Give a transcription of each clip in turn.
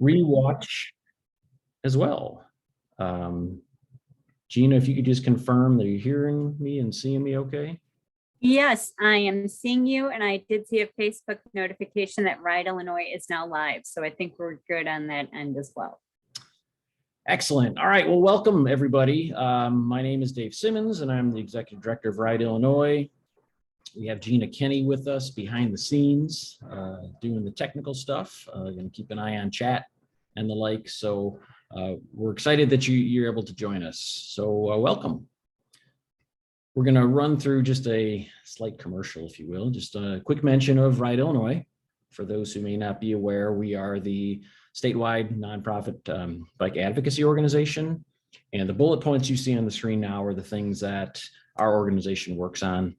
rewatch as well. Gina, if you could just confirm that you're hearing me and seeing me okay? Yes, I am seeing you, and I did see a Facebook notification that Ride Illinois is now live. So I think we're good on that end as well. Excellent. All right. Well, welcome everybody. My name is Dave Simmons, and I'm the Executive Director of Ride Illinois. We have Gina Kenny with us behind the scenes, doing the technical stuff. Going to keep an eye on chat and the like. So we're excited that you're able to join us. So welcome. We're going to run through just a slight commercial, if you will, just a quick mention of Ride Illinois. For those who may not be aware, we are the statewide nonprofit bike advocacy organization. And the bullet points you see on the screen now are the things that our organization works on.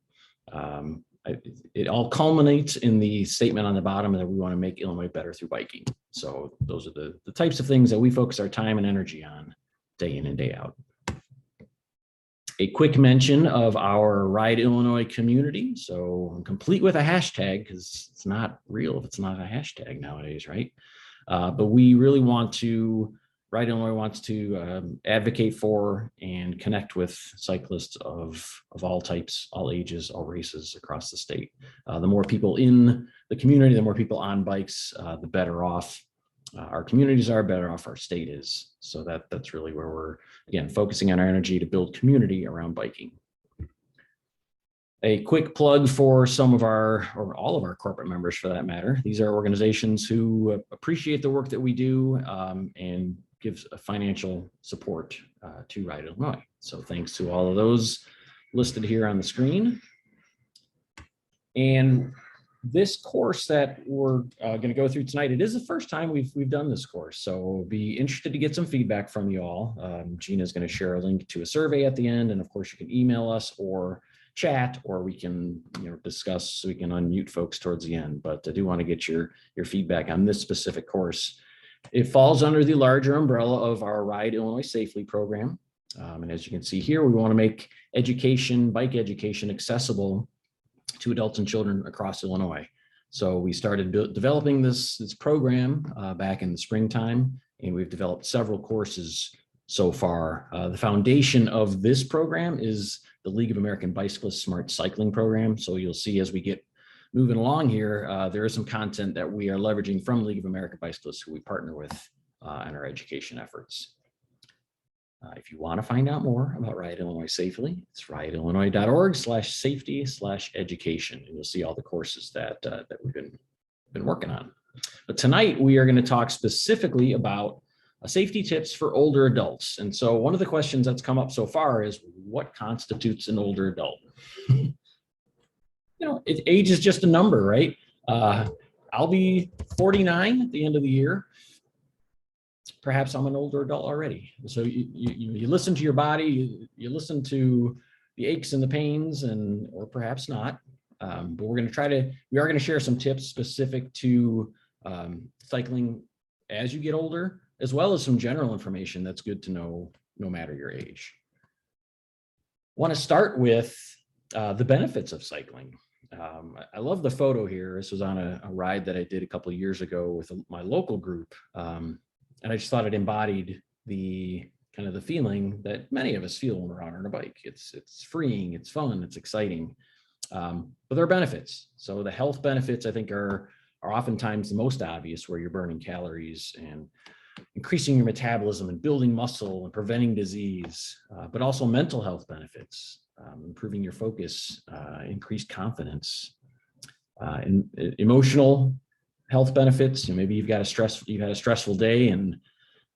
It all culminates in the statement on the bottom that we want to make Illinois better through biking. So those are the types of things that we focus our time and energy on day in and day out. A quick mention of our Ride Illinois community. So I'm complete with a hashtag because it's not real if it's not a hashtag nowadays, right? But we really want to, Ride Illinois wants to advocate for and connect with cyclists of all types, all ages, all races across the state. The more people in the community, the more people on bikes, the better off our communities are, better off our state is. So that's really where we're, again, focusing on our energy to build community around biking. A quick plug for some of our, or all of our corporate members for that matter. These are organizations who appreciate the work that we do and gives a financial support to Ride Illinois. So thanks to all of those listed here on the screen. And this course that we're going to go through tonight, it is the first time we've done this course. So we'll be interested to get some feedback from you all. Gina's going to share a link to a survey at the end. And of course you can email us or chat, or we can discuss, so we can unmute folks towards the end. But I do want to get your feedback on this specific course. It falls under the larger umbrella of our Ride Illinois Safely program. And as you can see here, we want to make education, bike education, accessible to adults and children across Illinois. So we started developing this program back in the springtime, and we've developed several courses so far. The foundation of this program is the League of American Bicyclists Smart Cycling Program. So you'll see as we get moving along here, there is some content that we are leveraging from League of American Bicyclists, who we partner with in our education efforts. If you want to find out more about Ride Illinois Safely, it's rideillinois.org/safety/education, and you'll see all the courses that we've been working on. But tonight we are going to talk specifically about safety tips for older adults. And so one of the questions that's come up so far is, what constitutes an older adult? Age is just a number, right? I'll be 49 at the end of the year. Perhaps I'm an older adult already. So you listen to your body, you listen to the aches and the pains, or perhaps not. But we are going to share some tips specific to cycling as you get older, as well as some general information that's good to know no matter your age. I want to start with the benefits of cycling. I love the photo here. This was on a ride that I did a couple of years ago with my local group. And I just thought it embodied the kind of the feeling that many of us feel when we're out on a bike. It's freeing, it's fun, it's exciting, but there are benefits. So the health benefits, I think, are oftentimes the most obvious, where you're burning calories and increasing your metabolism and building muscle and preventing disease, but also mental health benefits, improving your focus, increased confidence, and emotional health benefits. Maybe you've had a stressful day, and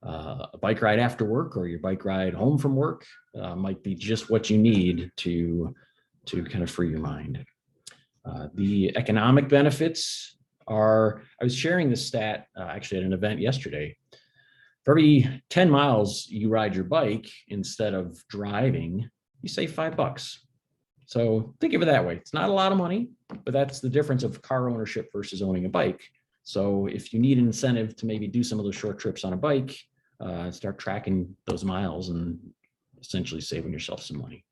a bike ride after work or your bike ride home from work might be just what you need to kind of free your mind. The economic benefits are, I was sharing this stat actually at an event yesterday. For every 10 miles you ride your bike instead of driving, you save $5. So think of it that way. It's not a lot of money, but that's the difference of car ownership versus owning a bike. So if you need an incentive to maybe do some of those short trips on a bike, start tracking those miles and essentially saving yourself some money.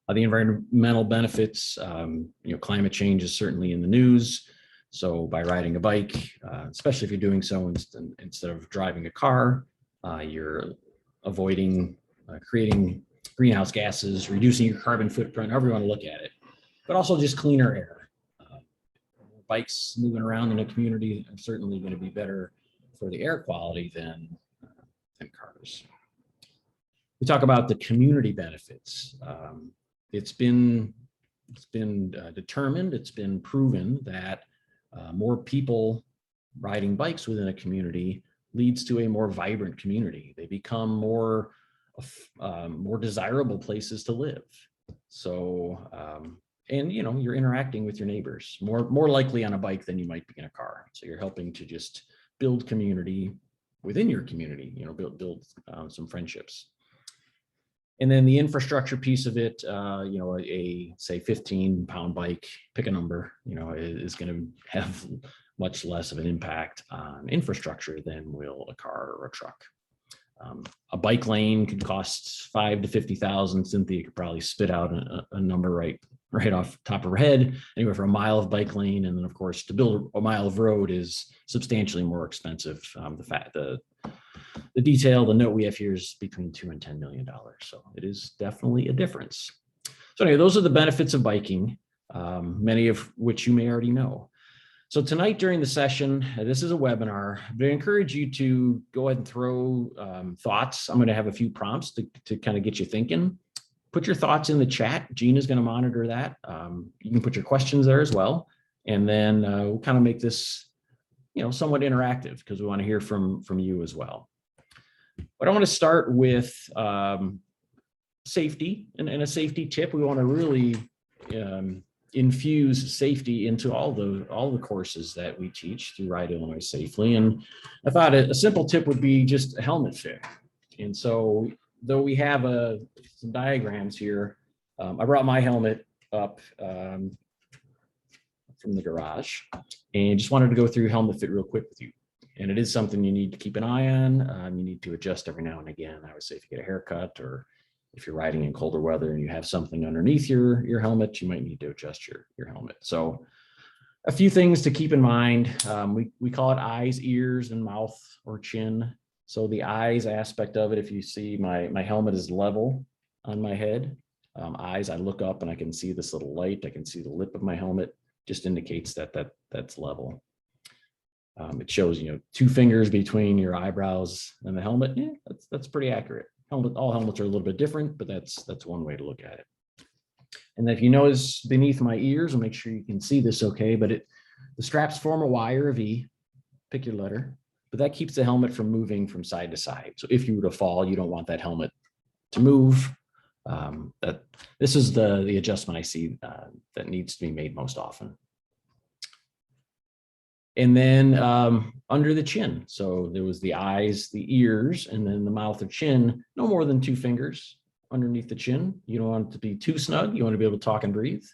The environmental benefits, climate change is certainly in the news. So by riding a bike, especially if you're doing so instead of driving a car, you're avoiding creating greenhouse gases, reducing your carbon footprint, however you want to look at it, but also just cleaner air. Bikes moving around in a community are certainly going to be better for the air quality than cars. We talk about the community benefits. It's been determined, it's been proven that more people riding bikes within a community leads to a more vibrant community. They become more desirable places to live. So, and you're interacting with your neighbors more likely on a bike than you might be in a car. So you're helping to just build community within your community, build some friendships. And then the infrastructure piece of it, a say 15-pound bike, pick a number, is going to have much less of an impact on infrastructure than will a car or a truck. A bike lane could cost $5,000 to $50,000. Cynthia could probably spit out a number right off the top of her head, anywhere for a mile of bike lane. And then of course, to build a mile of road is substantially more expensive. The detail, the note we have here is between $2 and $10 million. So it is definitely a difference. So anyway, those are the benefits of biking, many of which you may already know. So tonight during the session, this is a webinar, but I encourage you to go ahead and throw thoughts. I'm going to have a few prompts to kind of get you thinking. Put your thoughts in the chat. Gina's going to monitor that. You can put your questions there as well. And then we'll kind of make this, somewhat interactive because we want to hear from you as well. But I want to start with safety and a safety tip. We want to really infuse safety into all the courses that we teach through Ride Illinois Safely. And I thought a simple tip would be just a helmet fit. And so though we have some diagrams here, I brought my helmet up from the garage and just wanted to go through helmet fit real quick with you. And it is something you need to keep an eye on. You need to adjust every now and again. I would say if you get a haircut or if you're riding in colder weather and you have something underneath your helmet, you might need to adjust your helmet. So a few things to keep in mind. We call it eyes, ears, and mouth or chin. So the eyes aspect of it, if you see my helmet is level on my head. Eyes, I look up and I can see this little light. I can see the lip of my helmet, just indicates that's level. It shows, 2 fingers between your eyebrows and the helmet. Yeah, that's pretty accurate. All helmets are a little bit different, but that's one way to look at it. And if you notice beneath my ears, I'll make sure you can see this okay, but the straps form a Y or a V, pick your letter, but that keeps the helmet from moving from side to side. So if you were to fall, you don't want that helmet to move. This is the adjustment I see that needs to be made most often. And then under the chin. So there was the eyes, the ears, and then the mouth or chin, no more than 2 fingers underneath the chin. You don't want it to be too snug. You want to be able to talk and breathe,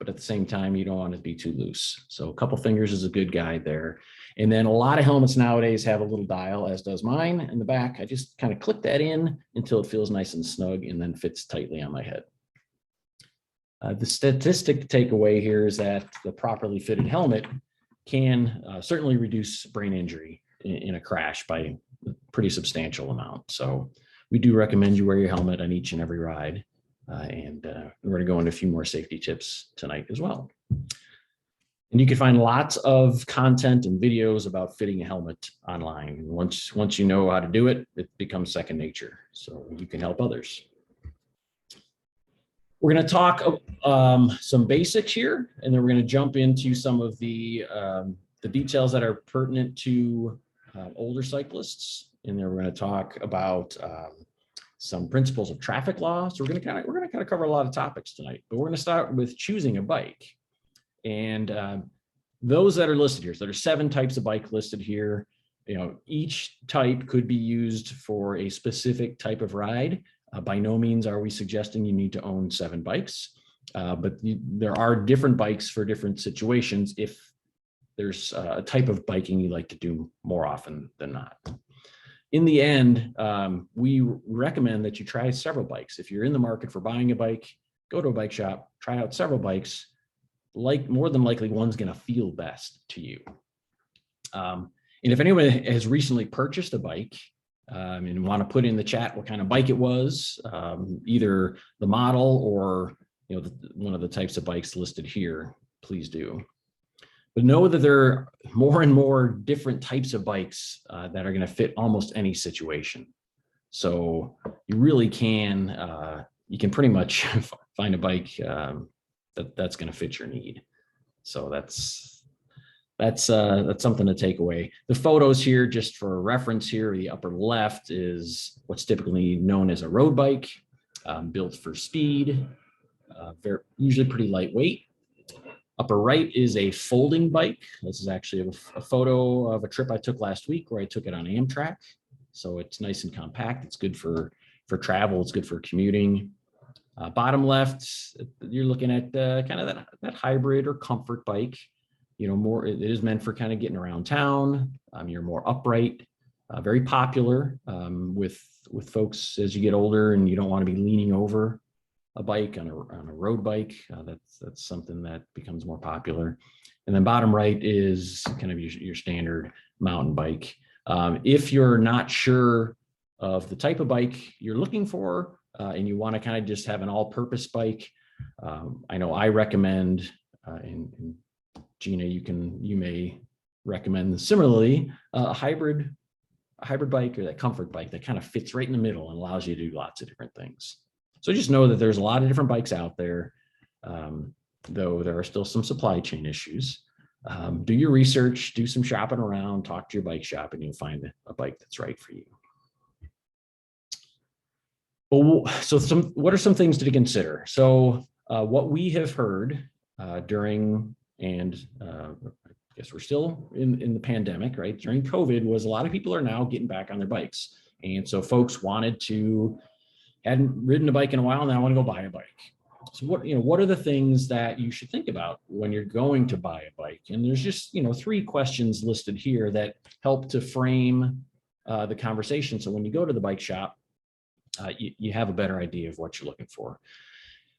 but at the same time, you don't want it to be too loose. So a couple fingers is a good guide there. And then a lot of helmets nowadays have a little dial, as does mine in the back. I just kind of click that in until it feels nice and snug and then fits tightly on my head. The statistic takeaway here is that the properly fitted helmet can certainly reduce brain injury in a crash by a pretty substantial amount. So we do recommend you wear your helmet on each and every ride. And we're going to go into a few more safety tips tonight as well. And you can find lots of content and videos about fitting a helmet online. Once you know how to do it, it becomes second nature. So you can help others. We're going to talk some basics here, and then we're going to jump into some of the details that are pertinent to older cyclists. And then we're going to talk about some principles of traffic law. So we're going to kind of cover a lot of topics tonight, but we're going to start with choosing a bike. And those that are listed here, so there's 7 types of bike listed here. Each type could be used for a specific type of ride. By no means are we suggesting you need to own 7 bikes, but there are different bikes for different situations if there's a type of biking you like to do more often than not. In the end, we recommend that you try several bikes. If you're in the market for buying a bike, go to a bike shop, try out several bikes, more than likely one's going to feel best to you. And if anyone has recently purchased a bike and want to put in the chat what kind of bike it was, either the model or one of the types of bikes listed here, please do. But know that there are more and more different types of bikes that are going to fit almost any situation. So you really can, you can pretty much find a bike that's going to fit your need. So that's something to take away. The photos here, just for reference here, the upper left is what's typically known as a road bike, built for speed, usually pretty lightweight. Upper right is a folding bike. This is actually a photo of a trip I took last week where I took it on Amtrak. So it's nice and compact. It's good for travel. It's good for commuting. Bottom left, you're looking at kind of that hybrid or comfort bike. More, it is meant for kind of getting around town. You're more upright, very popular with folks as you get older and you don't want to be leaning over a bike on a road bike. That's something that becomes more popular. And then bottom right is kind of your standard mountain bike. If you're not sure of the type of bike you're looking for and you want to kind of just have an all-purpose bike, I know I recommend, and Gina, you may recommend similarly a hybrid bike or that comfort bike that kind of fits right in the middle and allows you to do lots of different things. So just know that there's a lot of different bikes out there, though there are still some supply chain issues. Do your research, do some shopping around, talk to your bike shop, and you'll find a bike that's right for you. Well, so what are some things to consider? So what we have heard during, and I guess we're still in the pandemic, right? During COVID was a lot of people are now getting back on their bikes. And so folks hadn't ridden a bike in a while, and now want to go buy a bike. So what are the things that you should think about when you're going to buy a bike? And there's just, 3 questions listed here that help to frame the conversation. So when you go to the bike shop, you have a better idea of what you're looking for.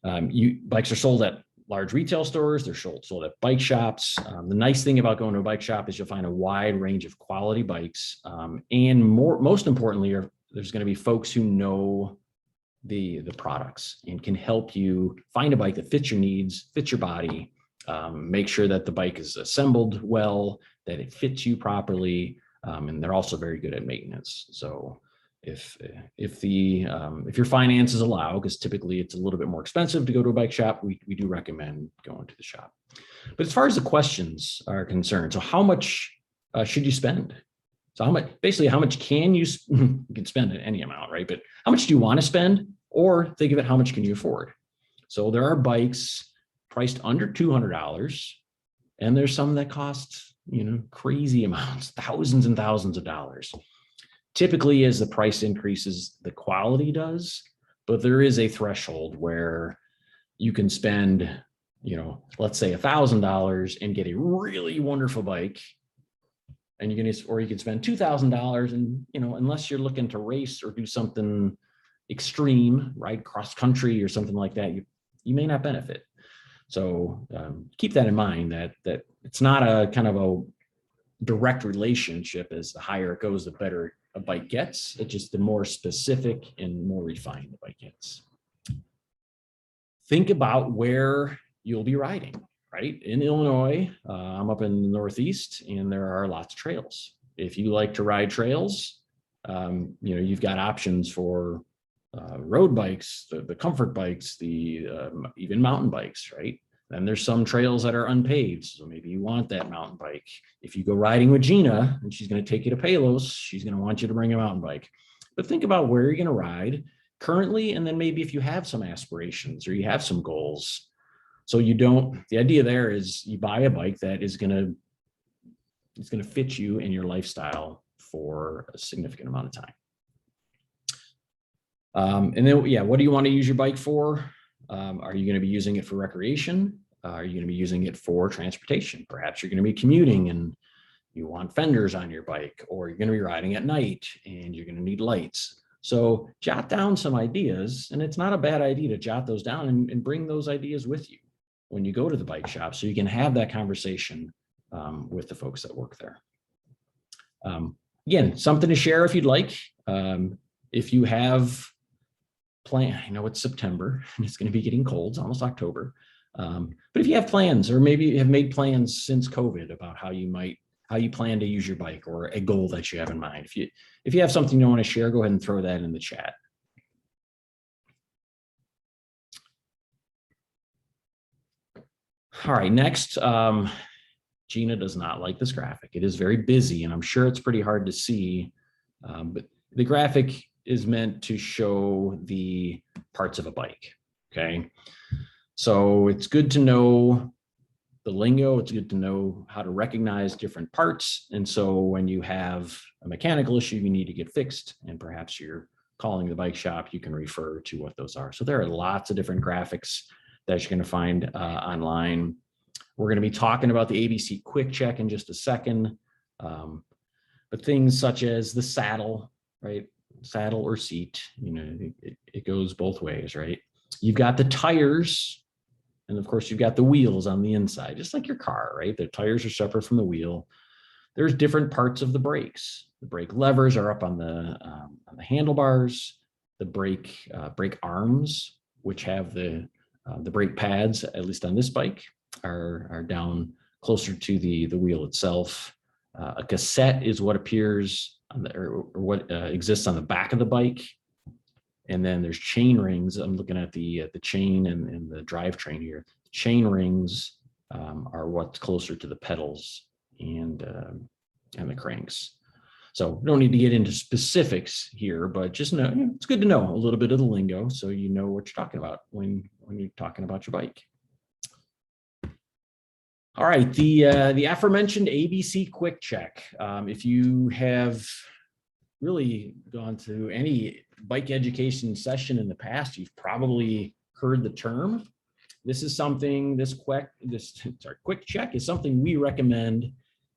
Bikes are sold at large retail stores. They're sold at bike shops. The nice thing about going to a bike shop is you'll find a wide range of quality bikes. And most importantly, there's going to be folks who know the products and can help you find a bike that fits your needs, fits your body, make sure that the bike is assembled well, that it fits you properly, and they're also very good at maintenance. So if your finances allow, because typically it's a little bit more expensive to go to a bike shop, we do recommend going to the shop. But as far as the questions are concerned, so how much should you spend? So how much can you can spend at any amount, right? But how much do you want to spend? Or think of it, how much can you afford? So there are bikes priced under $200, and there's some that cost, crazy amounts, thousands and thousands of dollars. Typically, as the price increases, the quality does, but there is a threshold where you can spend, let's say $1,000 and get a really wonderful bike. And you can spend $2,000 and, unless you're looking to race or do something extreme, right, cross country or something like that, you may not benefit. So keep that in mind that it's not a kind of a direct relationship. As the higher it goes, the better a bike gets. It's just the more specific and more refined the bike gets. Think about where you'll be riding. Right? In Illinois, I'm up in the Northeast, and there are lots of trails. If you like to ride trails, you've got options for road bikes, the comfort bikes, even mountain bikes, right? Then there's some trails that are unpaved, so maybe you want that mountain bike. If you go riding with Gina and she's going to take you to Palos, she's going to want you to bring a mountain bike. But think about where you're going to ride currently, and then maybe if you have some aspirations or you have some goals. So the idea there is you buy a bike that is going to fit you and your lifestyle for a significant amount of time. And then, what do you want to use your bike for? Are you going to be using it for recreation? Are you going to be using it for transportation? Perhaps you're going to be commuting and you want fenders on your bike, or you're going to be riding at night and you're going to need lights. So jot down some ideas, and it's not a bad idea to jot those down and bring those ideas with you. when you go to the bike shop, so you can have that conversation with the folks that work there. Again, something to share if you'd like. If you have plan, I know it's September and it's going to be getting cold, it's almost October. But if you have plans, or maybe you have made plans since COVID about how you plan to use your bike, or a goal that you have in mind. If you have something you want to share, go ahead and throw that in the chat. All right, next, Gina does not like this graphic. It is very busy, and I'm sure it's pretty hard to see, but the graphic is meant to show the parts of a bike, okay? So it's good to know the lingo. It's good to know how to recognize different parts. And so when you have a mechanical issue you need to get fixed, and perhaps you're calling the bike shop, you can refer to what those are. So there are lots of different graphics that you're going to find online. We're going to be talking about the ABC Quick Check in just a second. But things such as the saddle, right? Saddle or seat, you know, it goes both ways, right? You've got the tires, and of course you've got the wheels on the inside, just like your car, right? The tires are separate from the wheel. There's different parts of the brakes. The brake levers are up on the handlebars. The brake arms, which have the brake pads, at least on this bike, are down closer to the wheel itself. A cassette is what appears on or what exists on the back of the bike. And then there's chain rings. I'm looking at the chain and the drivetrain here. Chain rings are what's closer to the pedals and the cranks. So we don't need to get into specifics here, but just know, it's good to know a little bit of the lingo so you know what you're talking about when you're talking about your bike. All right, the aforementioned ABC Quick Check. If you have really gone to any bike education session in the past, you've probably heard the term. This is something, Quick Check is something we recommend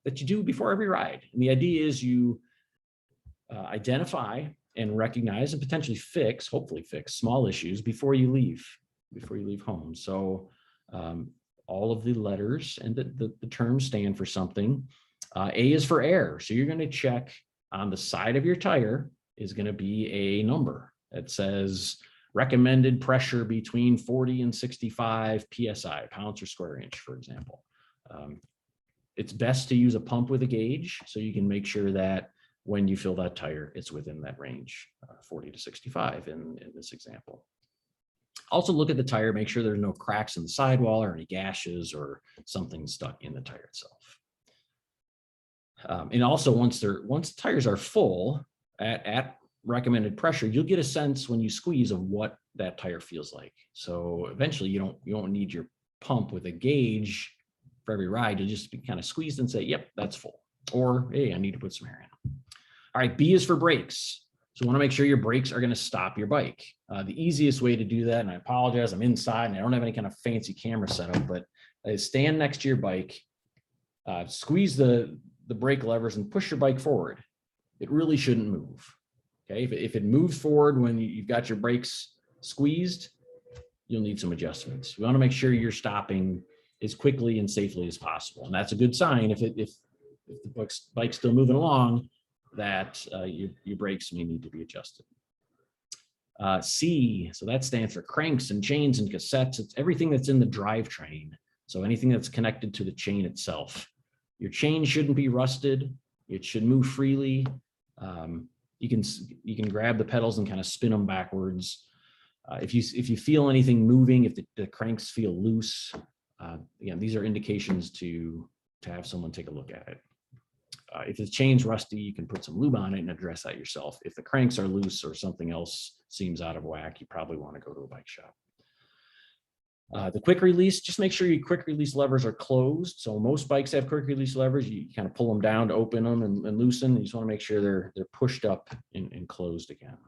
that you do before every ride. And the idea is you identify and recognize and potentially hopefully fix small issues before you leave home. So all of the letters and the terms stand for something. A is for air. So you're going to check on the side of your tire is going to be a number that says recommended pressure between 40 and 65 PSI, pounds per square inch, for example. It's best to use a pump with a gauge so you can make sure that when you fill that tire, it's within that range, 40 to 65 in this example. Also look at the tire, make sure there's no cracks in the sidewall or any gashes or something stuck in the tire itself. And also once the tires are full at recommended pressure, you'll get a sense when you squeeze of what that tire feels like. So eventually you don't need your pump with a gauge for every ride. You'll just be kind of squeezed and say, yep, that's full. Or, hey, I need to put some air in. All right, B is for brakes. So you want to make sure your brakes are going to stop your bike. The easiest way to do that, and I apologize, I'm inside and I don't have any kind of fancy camera setup, but stand next to your bike, squeeze the brake levers and push your bike forward. It really shouldn't move. Okay, if it moves forward when you've got your brakes squeezed, you'll need some adjustments. We want to make sure you're stopping as quickly and safely as possible. And that's a good sign if the bike's still moving along, that your brakes may need to be adjusted. C, so that stands for cranks and chains and cassettes. It's everything that's in the drivetrain. So anything that's connected to the chain itself. Your chain shouldn't be rusted. It should move freely. You can grab the pedals and kind of spin them backwards. If you feel anything moving, if the cranks feel loose, again, these are indications to have someone take a look at it. If the chain's rusty, you can put some lube on it and address that yourself. If the cranks are loose or something else seems out of whack, you probably want to go to a bike shop. The quick release, just make sure your quick release levers are closed. So most bikes have quick release levers. You kind of pull them down to open them and loosen. You just want to make sure they're pushed up and closed again.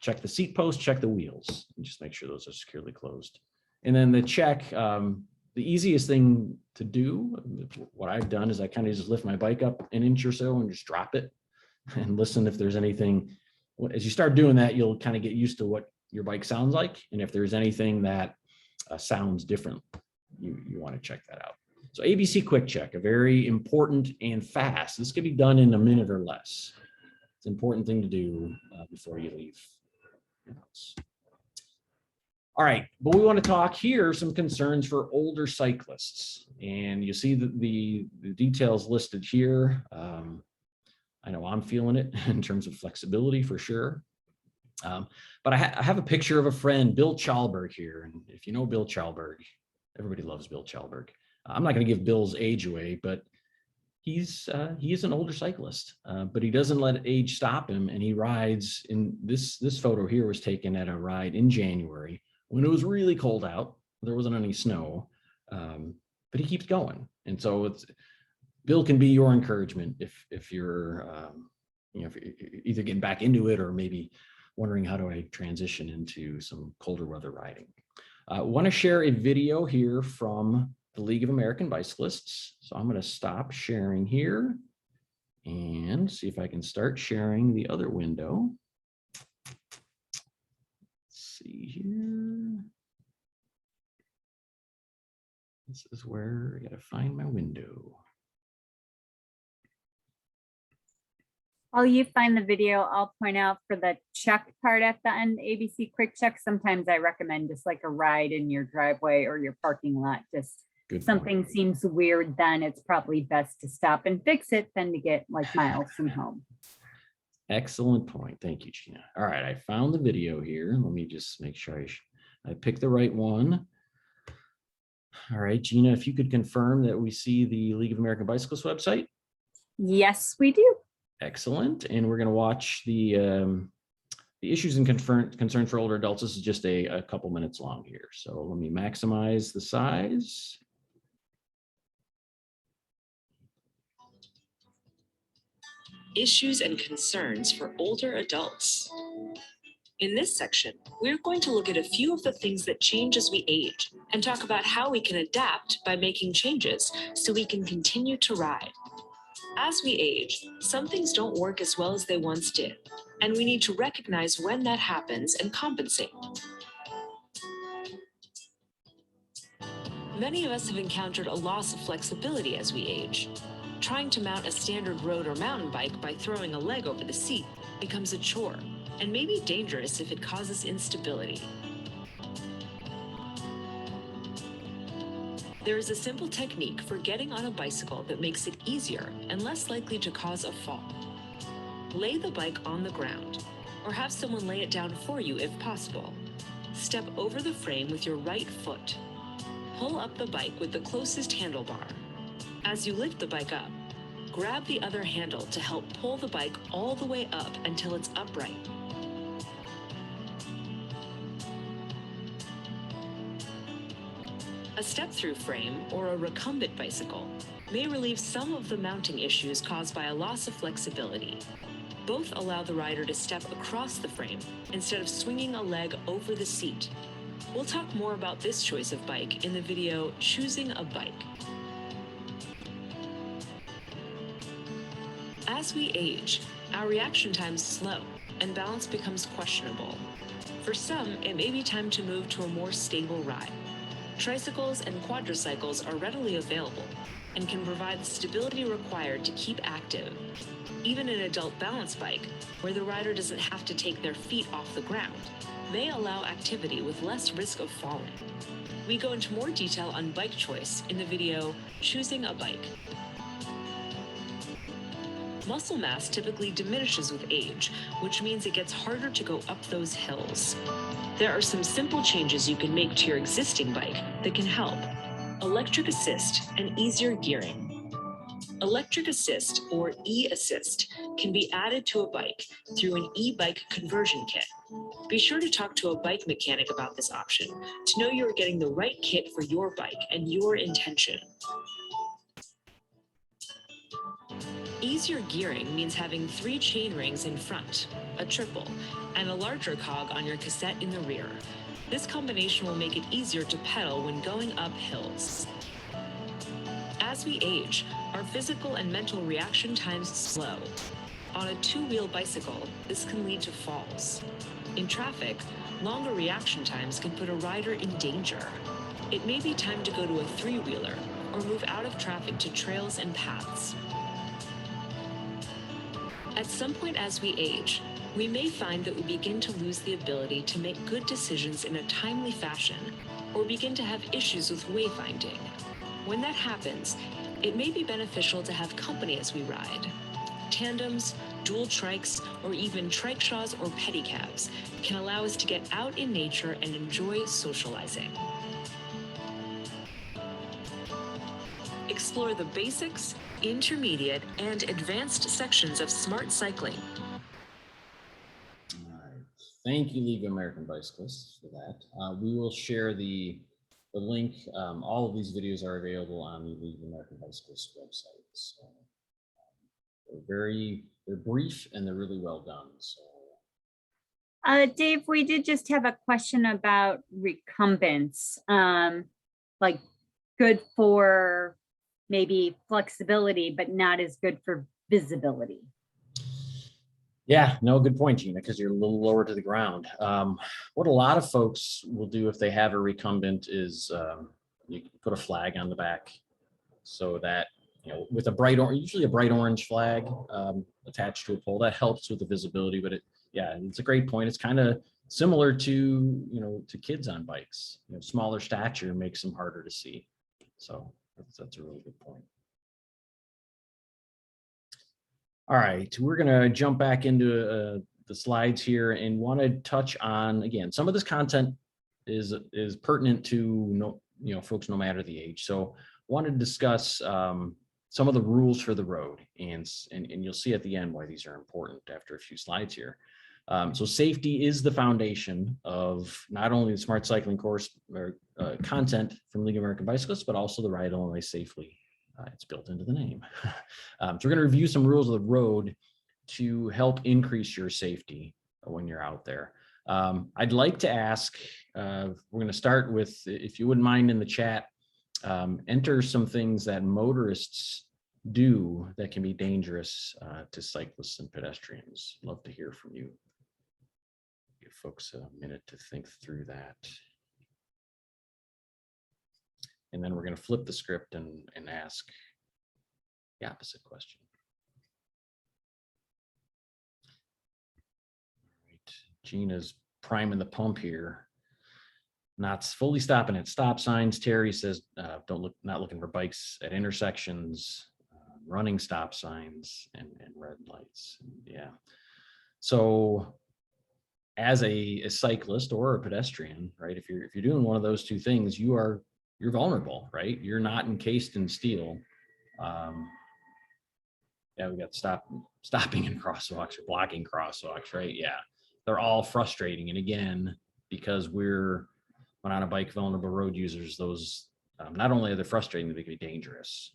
Check the seat post, check the wheels, and just make sure those are securely closed. And then the check, the easiest thing to do, what I've done is I kind of just lift my bike up an inch or so and just drop it and listen if there's anything. As you start doing that, you'll kind of get used to what your bike sounds like. And if there's anything that sounds different you want to check that out. So ABC Quick Check, a very important and fast. This can be done in a minute or less. It's an important thing to do before you leave your house. All right, but we want to talk here some concerns for older cyclists. And you see the details listed here. I know I'm feeling it in terms of flexibility for sure. But I have a picture of a friend, Bill Chalberg here. And if you know Bill Chalberg, everybody loves Bill Chalberg. I'm not going to give Bill's age away, but he is an older cyclist, but he doesn't let age stop him. And he rides in this photo here was taken at a ride in January when it was really cold out. There wasn't any snow, but he keeps going. And so Bill can be your encouragement if you're, if you're either getting back into it or maybe wondering how do I transition into some colder weather riding. I want to share a video here from the League of American Bicyclists. So I'm going to stop sharing here and see if I can start sharing the other window. Let's see here. This is where I got to find my window. While you find the video, I'll point out for the check part at the end, ABC Quick Check, sometimes I recommend just like a ride in your driveway or your parking lot. Just Good something point. seems weird, then it's probably best to stop and fix it than to get like miles from home. Excellent point. Thank you, Gina. All right, I found the video here. Let me just make sure I picked the right one. All right, Gina, if you could confirm that we see the League of American Bicyclists website. Yes, we do. Excellent. And we're going to watch the issues and concerns for older adults. This is just a couple minutes long here. So let me maximize the size. Issues and concerns for older adults. In this section, we're going to look at a few of the things that change as we age and talk about how we can adapt by making changes so we can continue to ride. As we age, some things don't work as well as they once did, and we need to recognize when that happens and compensate. Many of us have encountered a loss of flexibility as we age. Trying to mount a standard road or mountain bike by throwing a leg over the seat becomes a chore and may be dangerous if it causes instability. There is a simple technique for getting on a bicycle that makes it easier and less likely to cause a fall. Lay the bike on the ground, or have someone lay it down for you if possible. Step over the frame with your right foot. Pull up the bike with the closest handlebar. As you lift the bike up, grab the other handle to help pull the bike all the way up until it's upright. A step-through frame, or a recumbent bicycle, may relieve some of the mounting issues caused by a loss of flexibility. Both allow the rider to step across the frame instead of swinging a leg over the seat. We'll talk more about this choice of bike in the video, Choosing a Bike. As we age, our reaction times slow and balance becomes questionable. For some, it may be time to move to a more stable ride. Tricycles and quadricycles are readily available and can provide the stability required to keep active. Even an adult balance bike, where the rider doesn't have to take their feet off the ground, may allow activity with less risk of falling. We go into more detail on bike choice in the video, Choosing a Bike. Muscle mass typically diminishes with age, which means it gets harder to go up those hills. There are some simple changes you can make to your existing bike that can help. Electric assist and easier gearing. Electric assist, or e-assist, can be added to a bike through an e-bike conversion kit. Be sure to talk to a bike mechanic about this option to know you are getting the right kit for your bike and your intention. Easier gearing means having 3 chain rings in front, a triple, and a larger cog on your cassette in the rear. This combination will make it easier to pedal when going up hills. As we age, our physical and mental reaction times slow. On a 2-wheel bicycle, this can lead to falls. In traffic, longer reaction times can put a rider in danger. it may be time to go to a three-wheeler or move out of traffic to trails and paths. At some point as we age, we may find that we begin to lose the ability to make good decisions in a timely fashion, or begin to have issues with wayfinding. When that happens, it may be beneficial to have company as we ride. Tandems, dual trikes, or even trikeshaws or pedicabs can allow us to get out in nature and enjoy socializing. Explore the basics, intermediate, and advanced sections of smart cycling. All right. Thank you, League of American Bicyclists, for that. We will share the link. All of these videos are available on the League of American Bicyclists website. So they're brief and they're really well done. So Dave, we did just have a question about recumbents, like good for maybe flexibility, but not as good for visibility. yeah, no, good point, Gina, because you're a little lower to the ground. What a lot of folks will do if they have a recumbent is you put a flag on the back so that, you know, with a bright orange, usually a bright orange flag attached to a pole, that helps with the visibility. But it's a great point. It's kind of similar to, you know, to kids on bikes. You know, smaller stature makes them harder to see. So that's a really good point. All right, we're gonna jump back into the slides here and want to touch on, again, some of this content is pertinent to folks no matter the age. So wanted to discuss some of the rules for the road, and you'll see at the end why these are important after a few slides here. So safety is the foundation of not only the smart cycling course or content from League of American Bicyclists, but also the Ride Illinois Safely. It's built into the name. So we're going to review some rules of the road to help increase your safety when you're out there. I'd like to ask, we're going to start with, if you wouldn't mind in the chat, enter some things that motorists do that can be dangerous to cyclists and pedestrians. Love to hear from you. Give folks a minute to think through that. And then we're going to flip the script and ask the opposite question. All right. Gina's priming the pump here. Not fully stopping at stop signs. Terry says, not looking for bikes at intersections, running stop signs and red lights. Yeah. So as a cyclist or a pedestrian, right? If you're doing one of those two things, you're vulnerable, right? You're not encased in steel. We got stopping in crosswalks or blocking crosswalks, right? Yeah, they're all frustrating. And again, because we're on a bike vulnerable road users, those not only are they frustrating, they can be dangerous.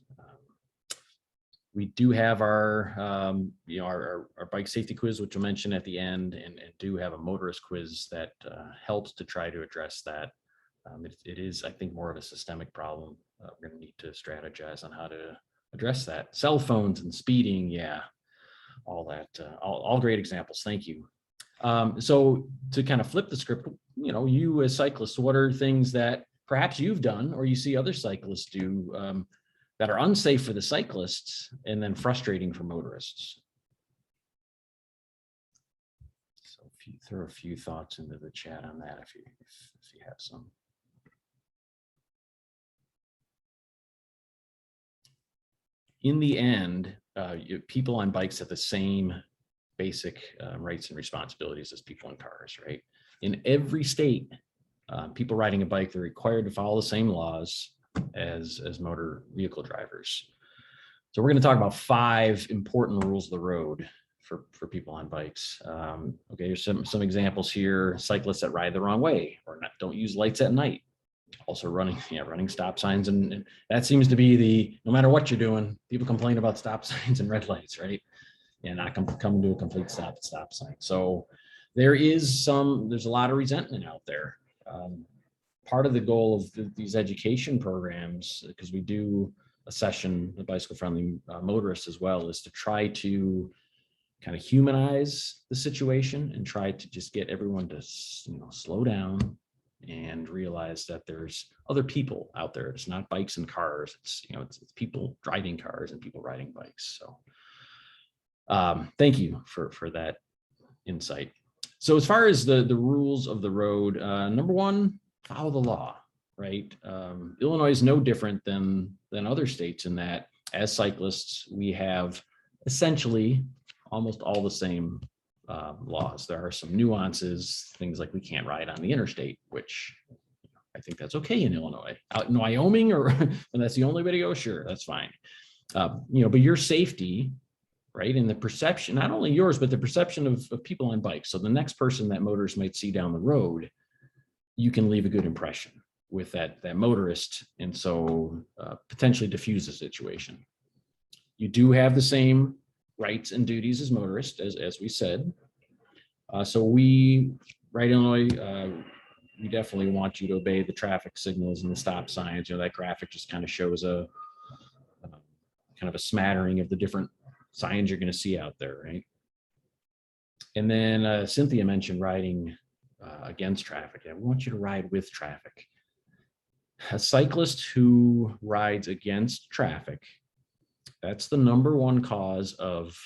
We do have our bike safety quiz, which we'll mention at the end, and do have a motorist quiz that helps to try to address that. It is, I think, more of a systemic problem. We're going to need to strategize on how to address that. Cell phones and speeding, yeah, all that, all great examples. Thank you. So to kind of flip the script, you as cyclists, what are things that perhaps you've done or you see other cyclists do that are unsafe for the cyclists and then frustrating for motorists? So if you throw a few thoughts into the chat on that, if you have some. In the end, people on bikes have the same basic rights and responsibilities as people in cars, right? In every state, people riding a bike, they're required to follow the same laws as motor vehicle drivers. So we're going to talk about 5 important rules of the road for people on bikes. Okay, here's some examples here. Cyclists that ride the wrong way or don't use lights at night. Also running stop signs, and that seems to be no matter what you're doing, people complain about stop signs and red lights, right? And not come to a complete stop sign. So there's a lot of resentment out there. Part of the goal of these education programs, because we do a session, the bicycle friendly motorists as well, is to try to kind of humanize the situation and try to just get everyone to slow down, and realize that there's other people out there. It's not bikes and cars. It's, it's people driving cars and people riding bikes. So thank you for that insight. So as far as the rules of the road, number one, follow the law, right? Illinois is no different than other states in that as cyclists, we have essentially almost all the same laws. There are some nuances, things like we can't ride on the interstate, which I think that's okay in Illinois. Out in Wyoming, or and that's the only way to go, sure, that's fine. But your safety, right, and the perception, not only yours, but the perception of people on bikes. So the next person that motorists might see down the road, you can leave a good impression with that motorist, and so potentially diffuse the situation. You do have the same rights and duties as motorists, as we said. So we, right, Illinois, we definitely want you to obey the traffic signals and the stop signs. That graphic just kind of shows a kind of a smattering of the different signs you're going to see out there, right? And then Cynthia mentioned riding against traffic. We want you to ride with traffic. A cyclist who rides against traffic, that's the number one cause of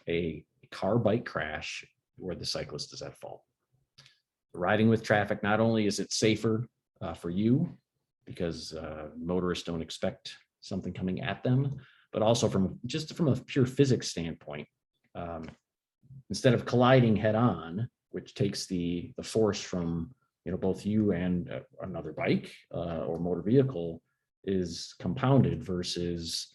a car-bike crash where the cyclist is at fault. Riding with traffic, not only is it safer for you because motorists don't expect something coming at them, but also from a pure physics standpoint, instead of colliding head on, which takes the force from both you and another bike or motor vehicle, is compounded versus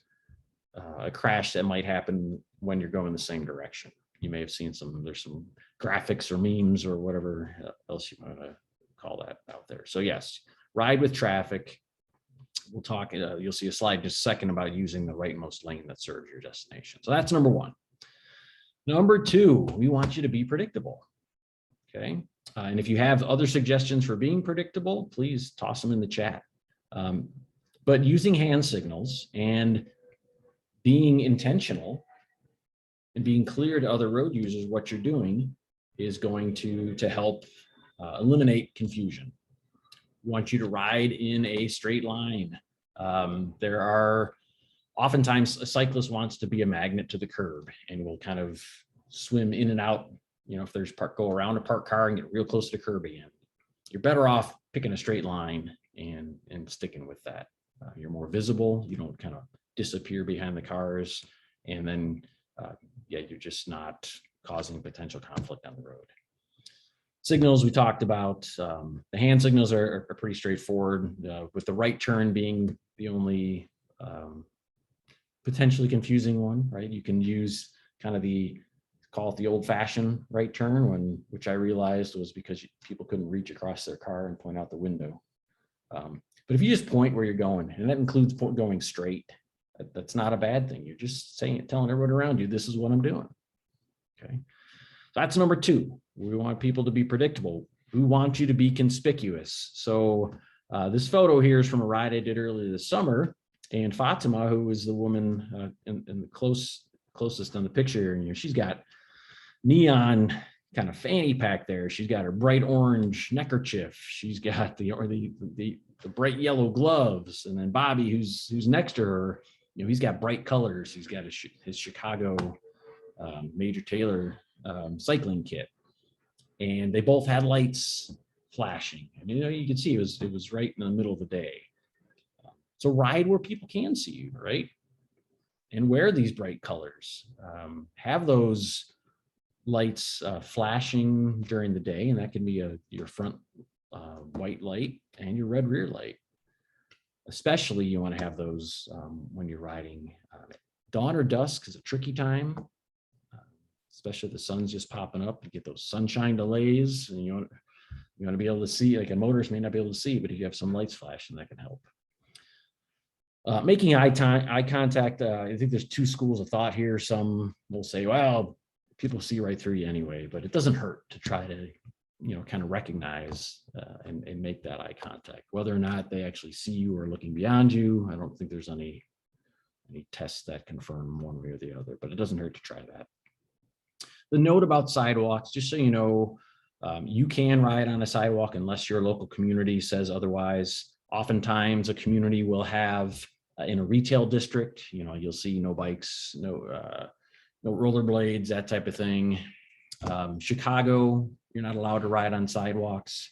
a crash that might happen when you're going the same direction. You may have seen there's some graphics or memes or whatever else you want to call that out there. So yes, ride with traffic. We'll talk, you'll see a slide in just a second about using the rightmost lane that serves your destination. So that's number one. Number two, we want you to be predictable. Okay. And if you have other suggestions for being predictable, please toss them in the chat. But using hand signals and being intentional and being clear to other road users what you're doing is going to help eliminate confusion. We want you to ride in a straight line. There are oftentimes a cyclist wants to be a magnet to the curb and will kind of swim in and out. If there's go around a parked car and get real close to the curb again. You're better off picking a straight line and sticking with that. You're more visible. You don't kind of disappear behind the cars, and then you're just not causing potential conflict on the road. Signals we talked about. The hand signals are pretty straightforward, with the right turn being the only potentially confusing one, right? You can use kind of call it the old-fashioned right turn, which I realized was because people couldn't reach across their car and point out the window. But if you just point where you're going, and that includes going straight, that's not a bad thing. You're just telling everyone around you, this is what I'm doing. Okay, so that's number two. We want people to be predictable. We want you to be conspicuous. So this photo here is from a ride I did earlier this summer, and Fatima, who was the woman in the closest on the picture, and she's got neon kind of fanny pack there. She's got her bright orange neckerchief. She's got the bright yellow gloves, and then Bobby, who's next to her, he's got bright colors. He's got his Chicago Major Taylor cycling kit, and they both had lights flashing. And you can see it was right in the middle of the day. So ride where people can see you, right? And wear these bright colors. Have those lights flashing during the day, and that can be your front white light and your red rear light. Especially you want to have those when you're riding. Dawn or dusk is a tricky time, especially if the sun's just popping up. You get those sunshine delays, and you want to be able to see. Like a motorist may not be able to see, but if you have some lights flashing, that can help. Making eye contact. I think there's two schools of thought here. Some will say, well, people see right through you anyway, but it doesn't hurt to try to, kind of recognize and make that eye contact. Whether or not they actually see you or looking beyond you, I don't think there's any tests that confirm one way or the other, but it doesn't hurt to try that. The note about sidewalks, just so you know, You can ride on a sidewalk unless your local community says otherwise. Oftentimes a community will have in a retail district, you'll see no bikes, no rollerblades, that type of thing. Chicago, you're not allowed to ride on sidewalks,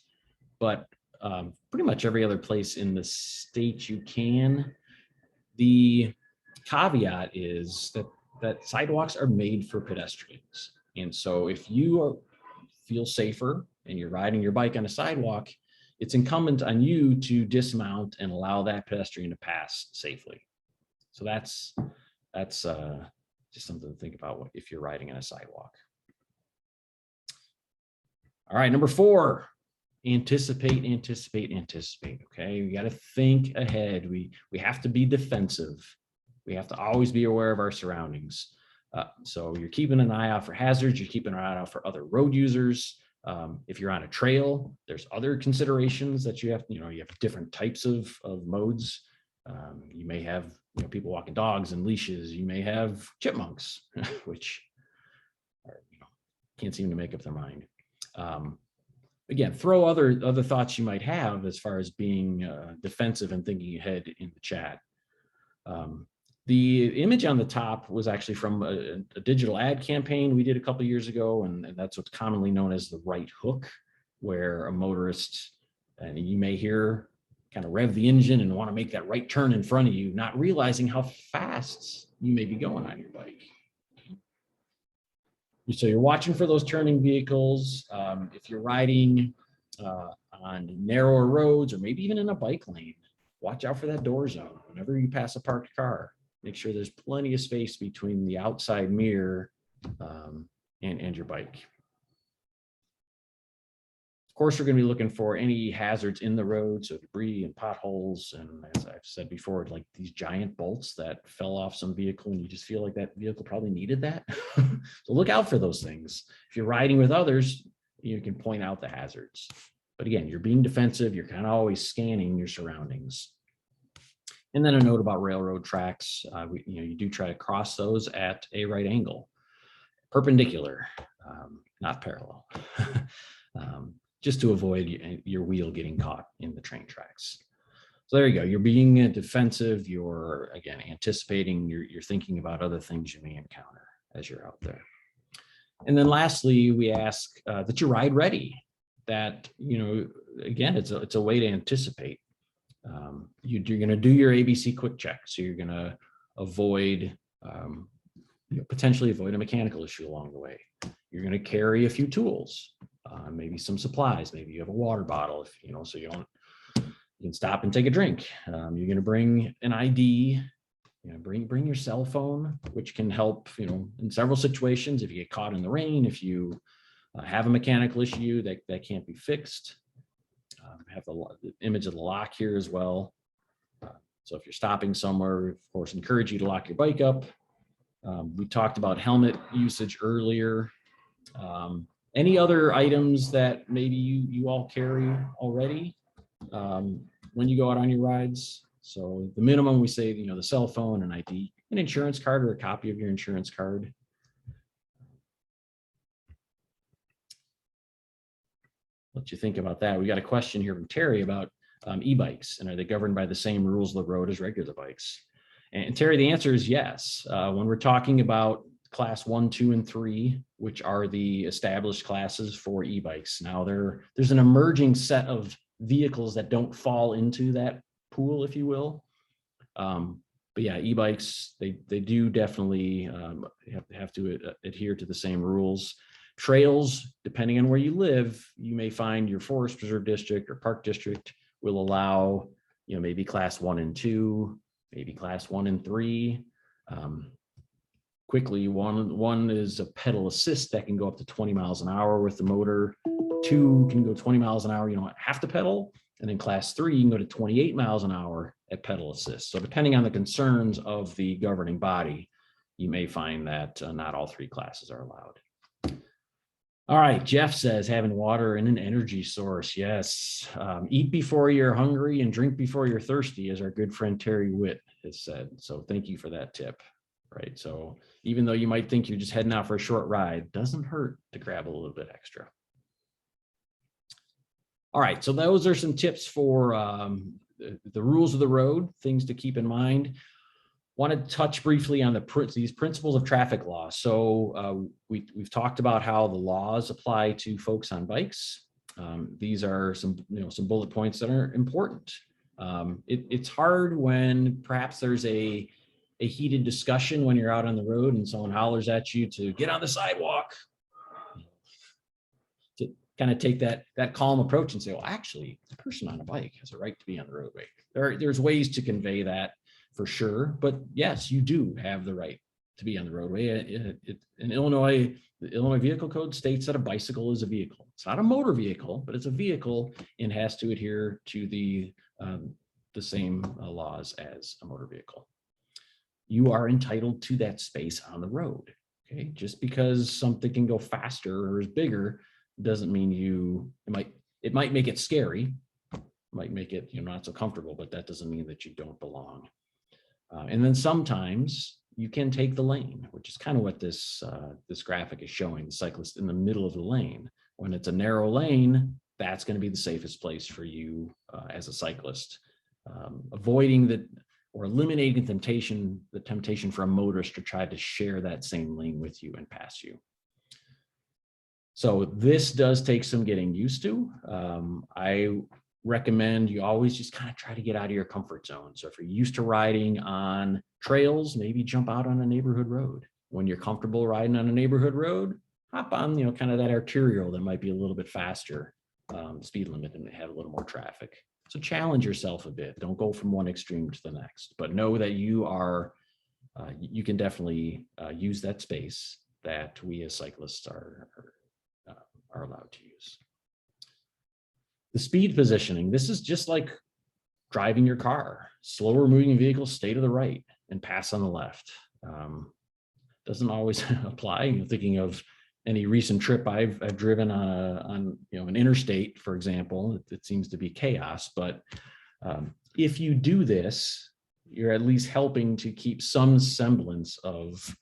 but pretty much every other place in the state you can. The caveat is that sidewalks are made for pedestrians. And so if you feel safer and you're riding your bike on a sidewalk, it's incumbent on you to dismount and allow that pedestrian to pass safely. So that's just something to think about if you're riding on a sidewalk. All right, number 4, anticipate. Okay, we got to think ahead. We have to be defensive. We have to always be aware of our surroundings. So you're keeping an eye out for hazards. You're keeping an eye out for other road users. If you're on a trail, there's other considerations that you have. You have different types of modes. You may have people walking dogs and leashes. You may have chipmunks, which are, can't seem to make up their mind. Again, throw other thoughts you might have as far as being defensive and thinking ahead in the chat. The image on the top was actually from a digital ad campaign we did a couple of years ago, and that's what's commonly known as the right hook, where a motorist, and you may hear kind of rev the engine and want to make that right turn in front of you, not realizing how fast you may be going on your bike. So you're watching for those turning vehicles. If you're riding on narrower roads or maybe even in a bike lane, watch out for that door zone. Whenever you pass a parked car, make sure there's plenty of space between the outside mirror and your bike. Of course, we're going to be looking for any hazards in the road, so debris and potholes. And as I've said before, like these giant bolts that fell off some vehicle and you just feel like that vehicle probably needed that. So look out for those things. If you're riding with others, you can point out the hazards. But again, you're being defensive. You're kind of always scanning your surroundings. And then a note about railroad tracks. You do try to cross those at a right angle, perpendicular, not parallel. Just to avoid your wheel getting caught in the train tracks. So there you go. You're being defensive. You're, again, anticipating. You're thinking about other things you may encounter as you're out there. And then lastly, we ask that you ride ready. That, again, it's a way to anticipate. You're going to do your ABC quick check. So you're going to avoid, potentially avoid a mechanical issue along the way. You're going to carry a few tools. Maybe some supplies. Maybe you have a water bottle, so you can stop and take a drink. You're going to bring an ID. Bring your cell phone, which can help. In several situations, if you get caught in the rain, if you have a mechanical issue that can't be fixed. Have the image of the lock here as well. So if you're stopping somewhere, we, of course, encourage you to lock your bike up. We talked about helmet usage earlier. Any other items that maybe you all carry already when you go out on your rides? So the minimum, we say, the cell phone, an ID, an insurance card, or a copy of your insurance card. Let you think about that. We got a question here from Terry about e-bikes, and are they governed by the same rules of the road as regular bikes? And Terry, the answer is yes. When we're talking about class 1, 2, and 3, which are the established classes for e-bikes. Now there's an emerging set of vehicles that don't fall into that pool, if you will. But yeah, e-bikes, they do definitely have to adhere to the same rules. Trails, depending on where you live, you may find your forest preserve district or park district will allow, maybe class 1 and 2, maybe class 1 and 3. Quickly, one is a pedal assist that can go up to 20 miles an hour with the motor. 2 can go 20 miles an hour, you don't have to pedal. And then class 3, you can go to 28 miles an hour at pedal assist. So depending on the concerns of the governing body, you may find that not all 3 classes are allowed. All right, Jeff says having water and an energy source. Yes. Eat before you're hungry and drink before you're thirsty, as our good friend Terry Witt has said. So thank you for that tip. Right. So even though you might think you're just heading out for a short ride, doesn't hurt to grab a little bit extra. All right, so those are some tips for the rules of the road, things to keep in mind. Want to touch briefly on these principles of traffic law. So we've talked about how the laws apply to folks on bikes. These are some bullet points that are important. It's hard when perhaps there's a heated discussion when you're out on the road and someone hollers at you to get on the sidewalk. To kind of take that calm approach and say, well, actually, the person on a bike has a right to be on the roadway. There's ways to convey that for sure, but yes, you do have the right to be on the roadway. In Illinois, the Illinois Vehicle Code states that a bicycle is a vehicle. It's not a motor vehicle, but it's a vehicle and has to adhere to the same laws as a motor vehicle. You are entitled to that space on the road. Okay, just because something can go faster or is bigger doesn't mean it might make it scary, might make it not so comfortable, but that doesn't mean that you don't belong. And then sometimes you can take the lane, which is kind of what this graphic is showing, the cyclist in the middle of the lane. When it's a narrow lane, that's going to be the safest place for you as a cyclist. Avoiding or eliminating the temptation for a motorist to try to share that same lane with you and pass you. So this does take some getting used to. I recommend you always just kind of try to get out of your comfort zone. So if you're used to riding on trails, maybe jump out on a neighborhood road. When you're comfortable riding on a neighborhood road, hop on, kind of that arterial that might be a little bit faster speed limit and have a little more traffic. So challenge yourself a bit. Don't go from one extreme to the next, but know that you can definitely use that space that we as cyclists are allowed to use. The speed positioning, this is just like driving your car. Slower moving vehicles stay to the right and pass on the left. Doesn't always apply. Thinking of any recent trip I've driven on an interstate, for example, it seems to be chaos. But if you do this, you're at least helping to keep some semblance of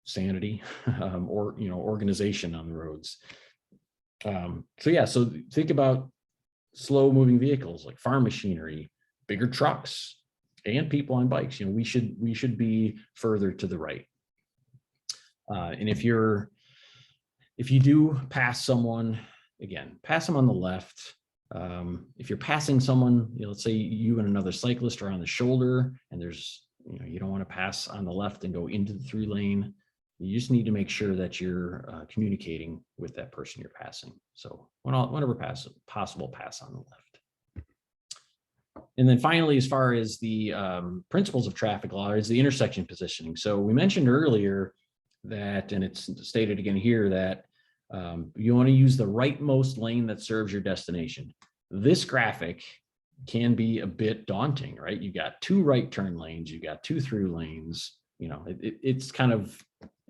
sanity or organization on the roads. So think about slow moving vehicles like farm machinery, bigger trucks, and people on bikes. We should be further to the right. And if you do pass someone, again, pass them on the left. If you're passing someone, let's say you and another cyclist are on the shoulder and there's, you don't want to pass on the left and go into the through lane. You just need to make sure that you're communicating with that person you're passing. So whenever possible, pass on the left. And then finally, as far as the principles of traffic law, is the intersection positioning. So we mentioned earlier that, and it's stated again here, that you want to use the rightmost lane that serves your destination. This graphic can be a bit daunting, right? You got 2 right turn lanes, you got 2 through lanes. It's kind of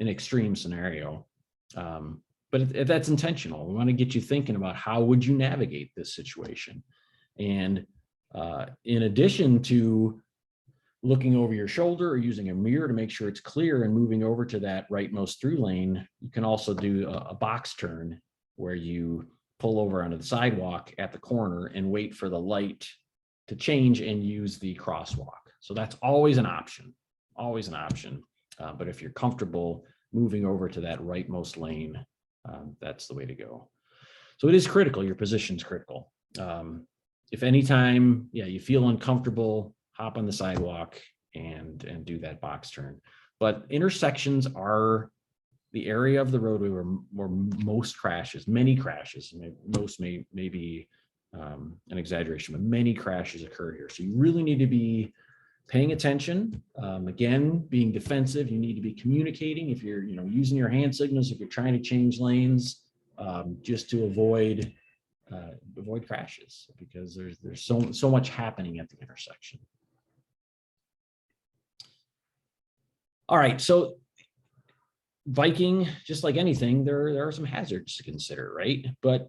an extreme scenario, but that's intentional. We want to get you thinking about how would you navigate this situation. And in addition to looking over your shoulder or using a mirror to make sure it's clear and moving over to that rightmost through lane, you can also do a box turn where you pull over onto the sidewalk at the corner and wait for the light to change and use the crosswalk. So that's always an option, but if you're comfortable moving over to that rightmost lane, that's the way to go. So it is critical. Your position's critical. If anytime, you feel uncomfortable, hop on the sidewalk and do that box turn. But intersections are the area of the roadway where many crashes, most may be an exaggeration, but many crashes occur here. So you really need to be paying attention. Again, being defensive, you need to be communicating. If you're using your hand signals, if you're trying to change lanes, just to avoid crashes, because there's so much happening at the intersection. All right, so biking, just like anything, there are some hazards to consider, right? But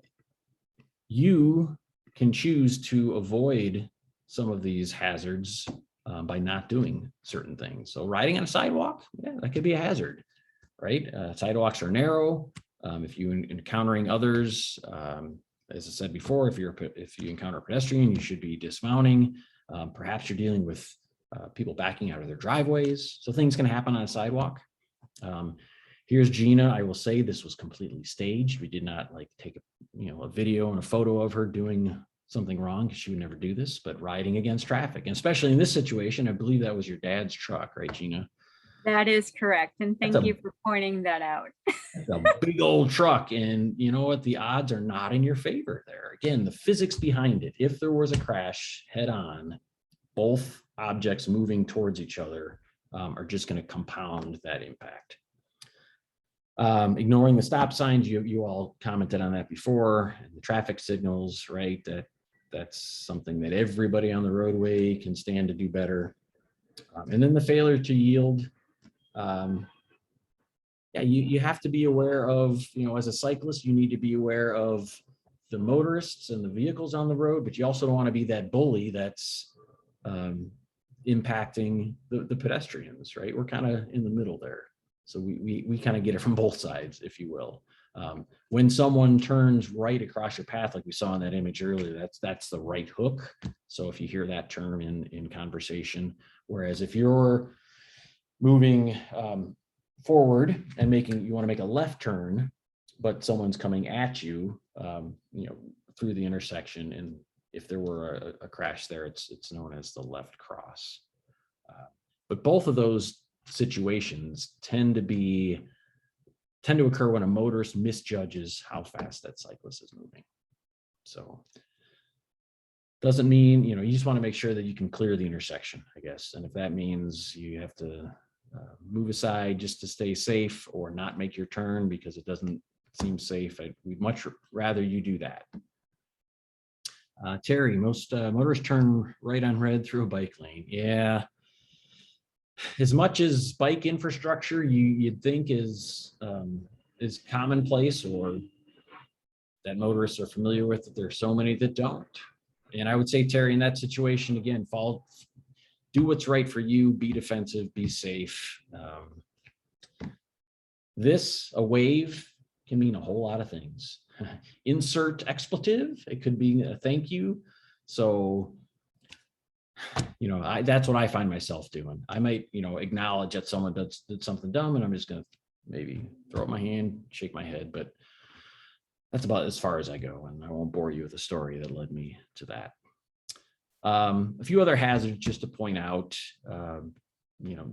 you can choose to avoid some of these hazards by not doing certain things. So riding on a sidewalk, that could be a hazard, right? Sidewalks are narrow. If you're encountering others, as I said before, if you encounter a pedestrian, you should be dismounting. Perhaps you're dealing with people backing out of their driveways. So things can happen on a sidewalk. Here's Gina. I will say this was completely staged. We did not like take a video and a photo of her doing something wrong, because she would never do this, but riding against traffic. And especially in this situation, I believe that was your dad's truck, right, Gina? That is correct. And thank you for pointing that out. It's a big old truck. And you know what? The odds are not in your favor there. Again, the physics behind it. If there was a crash head on, both objects moving towards each other are just going to compound that impact. Ignoring the stop signs, you all commented on that before, and the traffic signals, right? That's something that everybody on the roadway can stand to do better. And then the failure to yield. You have to be aware of, as a cyclist, you need to be aware of the motorists and the vehicles on the road, but you also don't want to be that bully that's impacting the pedestrians, right? We're kind of in the middle there. So we kind of get it from both sides, if you will. When someone turns right across your path, like we saw in that image earlier, that's the right hook. So if you hear that term in conversation, whereas if you're moving forward and you want to make a left turn, but someone's coming at you, through the intersection, and if there were a crash there, it's known as the left cross. But both of those situations tend to occur when a motorist misjudges how fast that cyclist is moving. So doesn't mean, you just want to make sure that you can clear the intersection, I guess. And if that means you have to move aside just to stay safe, or not make your turn because it doesn't seem safe, we'd much rather you do that. Terry, most motorists turn right on red through a bike lane. Yeah. As much as bike infrastructure you'd think is commonplace, or that motorists are familiar with, that there's so many that don't. And I would say, Terry, in that situation, again, do what's right for you, be defensive, be safe. A wave can mean a whole lot of things. Insert expletive, it could be a thank you. So that's what I find myself doing. I might, acknowledge that someone did something dumb, and I'm just going to maybe throw up my hand, shake my head, but that's about as far as I go. And I won't bore you with the story that led me to that. A few other hazards just to point out,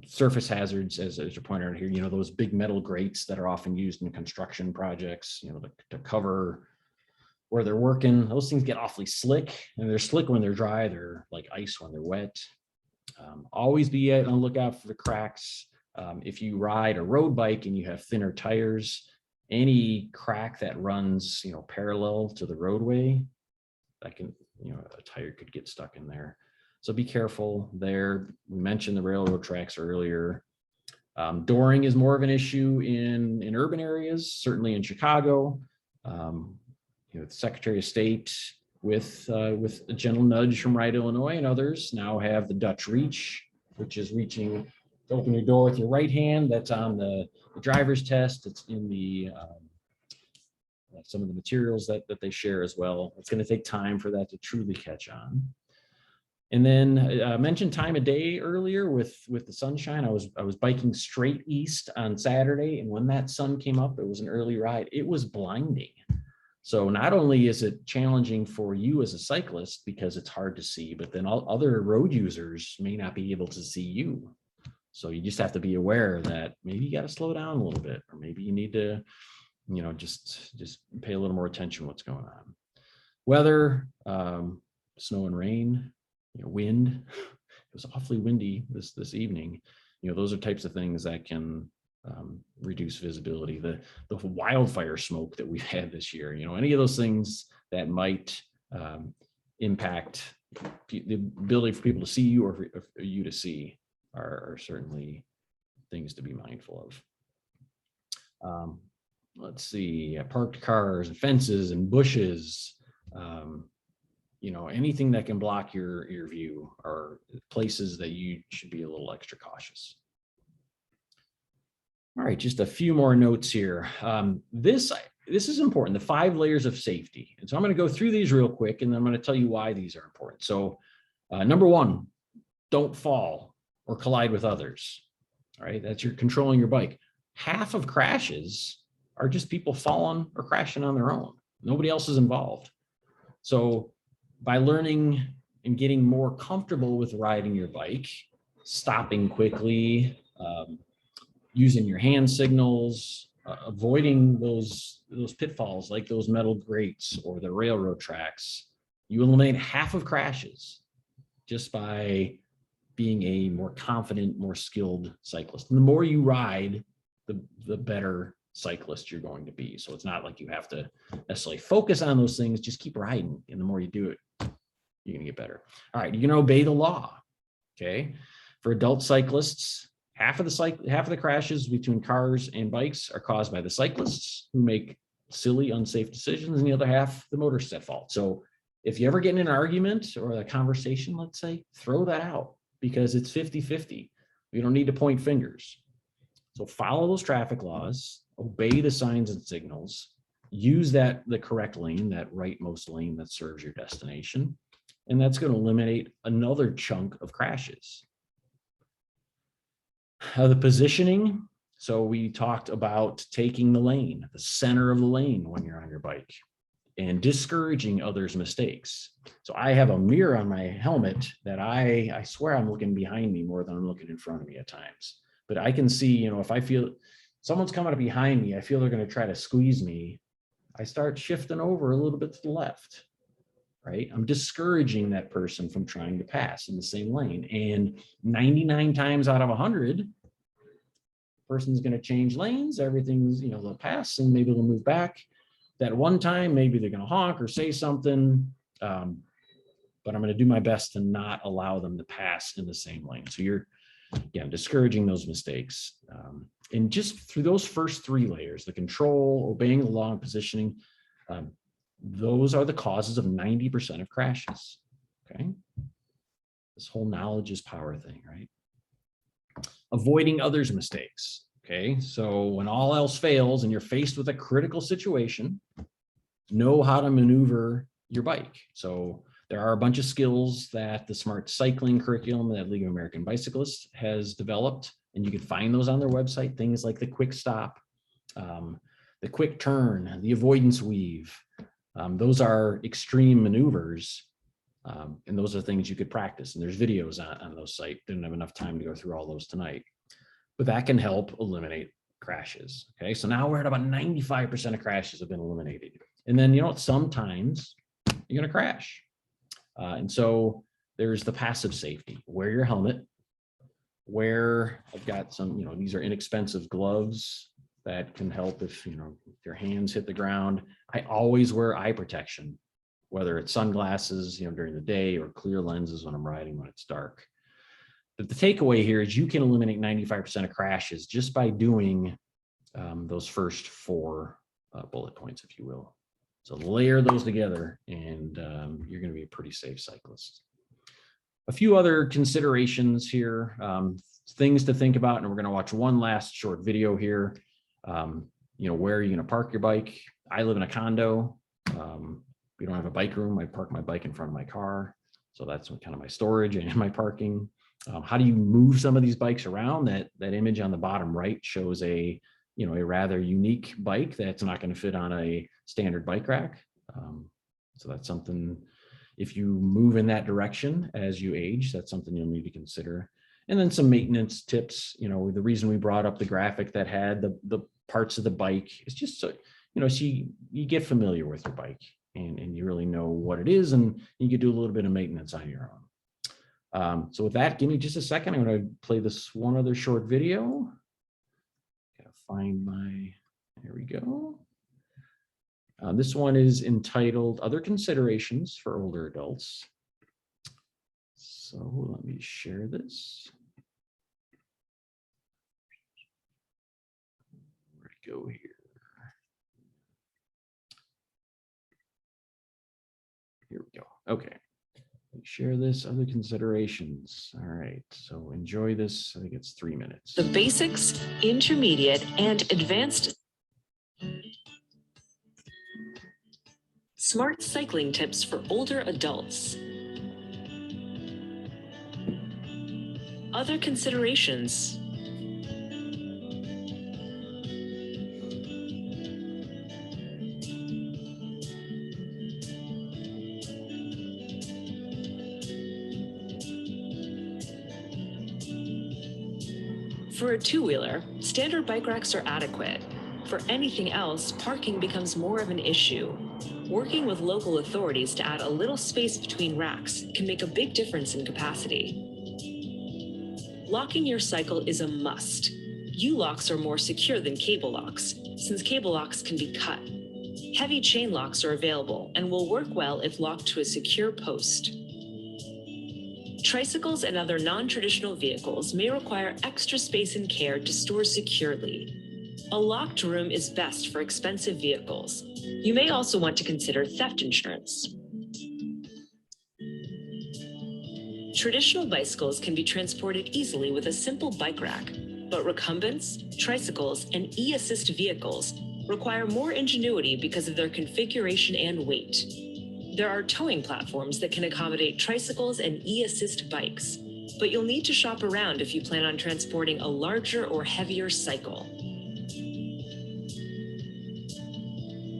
surface hazards, as you're pointing out here, those big metal grates that are often used in construction projects, to cover where they're working. Those things get awfully slick, and they're slick when they're dry. They're like ice when they're wet. Always be on the lookout for the cracks. If you ride a road bike and you have thinner tires, any crack that runs, parallel to the roadway, that can, a tire could get stuck in there. So be careful there. We mentioned the railroad tracks earlier. Dooring is more of an issue in urban areas, certainly in Chicago. The Secretary of State, with a gentle nudge from Right Illinois and others, now have the Dutch reach, which is reaching to open your door with your right hand. That's on the driver's test. It's in the some of the materials that they share as well. It's going to take time for that to truly catch on. And then I mentioned time of day earlier with the sunshine. I was biking straight east on Saturday, and when that sun came up, it was an early ride. It was blinding. So not only is it challenging for you as a cyclist because it's hard to see, but then all other road users may not be able to see you. So you just have to be aware that maybe you got to slow down a little bit, or maybe you need to, just pay a little more attention to what's going on. Weather, snow and rain, wind. It was awfully windy this evening. Those are types of things that can reduce visibility. The wildfire smoke that we've had this year, any of those things that might impact the ability for people to see you, or for you to see, are certainly things to be mindful of. Let's see, parked cars and fences and bushes, anything that can block your view are places that you should be a little extra cautious. All right, just a few more notes here. This this is important, the 5 layers of safety. And so I'm going to go through these real quick, and then I'm going to tell you why these are important. So number 1, don't fall or collide with others. All right, that's you're controlling your bike. Half of crashes are just people falling or crashing on their own. Nobody else is involved. So by learning and getting more comfortable with riding your bike, stopping quickly, using your hand signals, avoiding those pitfalls like those metal grates or the railroad tracks, you eliminate half of crashes just by being a more confident, more skilled cyclist. And the more you ride, the better cyclist you're going to be. So it's not like you have to necessarily focus on those things, just keep riding. And the more you do it, you're gonna get better. All right, you're gonna obey the law, okay? For adult cyclists, half of the crashes between cars and bikes are caused by the cyclists who make silly, unsafe decisions, and the other half, the motorists at fault. So if you ever get in an argument or a conversation, let's say, throw that out because it's 50-50. You don't need to point fingers. So follow those traffic laws, obey the signs and signals, use the correct lane, that rightmost lane that serves your destination, and that's going to eliminate another chunk of crashes. The positioning. So we talked about taking the lane, the center of the lane when you're on your bike, and discouraging others' mistakes. So I have a mirror on my helmet that I swear I'm looking behind me more than I'm looking in front of me at times. But I can see, if I feel someone's coming up behind me, I feel they're going to try to squeeze me, I start shifting over a little bit to the left, right? I'm discouraging that person from trying to pass in the same lane. And 99 times out of 100, person's going to change lanes, everything's, they'll pass and maybe they'll move back. That one time, maybe they're going to honk or say something, but I'm going to do my best to not allow them to pass in the same lane. So you're, again, discouraging those mistakes. And just through those first 3 layers, the control, obeying the law, and positioning, those are the causes of 90% of crashes, okay? This whole knowledge is power thing, right? Avoiding others' mistakes, okay? So when all else fails and you're faced with a critical situation, know how to maneuver your bike. So there are a bunch of skills that the Smart Cycling curriculum that League of American Bicyclists has developed, and you can find those on their website, things like the quick stop, the quick turn, the avoidance weave. Those are extreme maneuvers, and those are things you could practice, and there's videos on those sites. Didn't have enough time to go through all those tonight, but that can help eliminate crashes, okay? So now we're at about 95% of crashes have been eliminated. And then, sometimes you're gonna crash. And so there's the passive safety. Wear your helmet. I've got some, these are inexpensive gloves that can help if, your hands hit the ground. I always wear eye protection, whether it's sunglasses, during the day, or clear lenses when I'm riding when it's dark. But the takeaway here is you can eliminate 95% of crashes just by doing those first 4 bullet points, if you will. So layer those together and you're going to be a pretty safe cyclist. A few other considerations here, things to think about, and we're going to watch one last short video here. Where are you going to park your bike? I live in a condo. We don't have a bike room. I park my bike in front of my car. So that's kind of my storage and my parking. How do you move some of these bikes around? That image on the bottom right shows a rather unique bike that's not going to fit on a standard bike rack. So that's something, if you move in that direction as you age, that's something you'll need to consider. And then some maintenance tips. The reason we brought up the graphic that had the parts of the bike is just so, so you get familiar with your bike and you really know what it is, and you can do a little bit of maintenance on your own. So with that, give me just a second. I'm going to play this one other short video. Gotta find there we go. This one is entitled Other Considerations for Older Adults. So let me share this. Where'd it go here? Here we go. Okay. Share this, other considerations. All right, so enjoy this. I think it's 3 minutes. The basics, intermediate, and advanced. Smart cycling tips for older adults. Other considerations. For a two-wheeler, standard bike racks are adequate. For anything else, parking becomes more of an issue. Working with local authorities to add a little space between racks can make a big difference in capacity. Locking your cycle is a must. U-locks are more secure than cable locks, since cable locks can be cut. Heavy chain locks are available and will work well if locked to a secure post. Tricycles and other non-traditional vehicles may require extra space and care to store securely. A locked room is best for expensive vehicles. You may also want to consider theft insurance. Traditional bicycles can be transported easily with a simple bike rack, but recumbents, tricycles, and e-assist vehicles require more ingenuity because of their configuration and weight. There are towing platforms that can accommodate tricycles and e-assist bikes, but you'll need to shop around if you plan on transporting a larger or heavier cycle.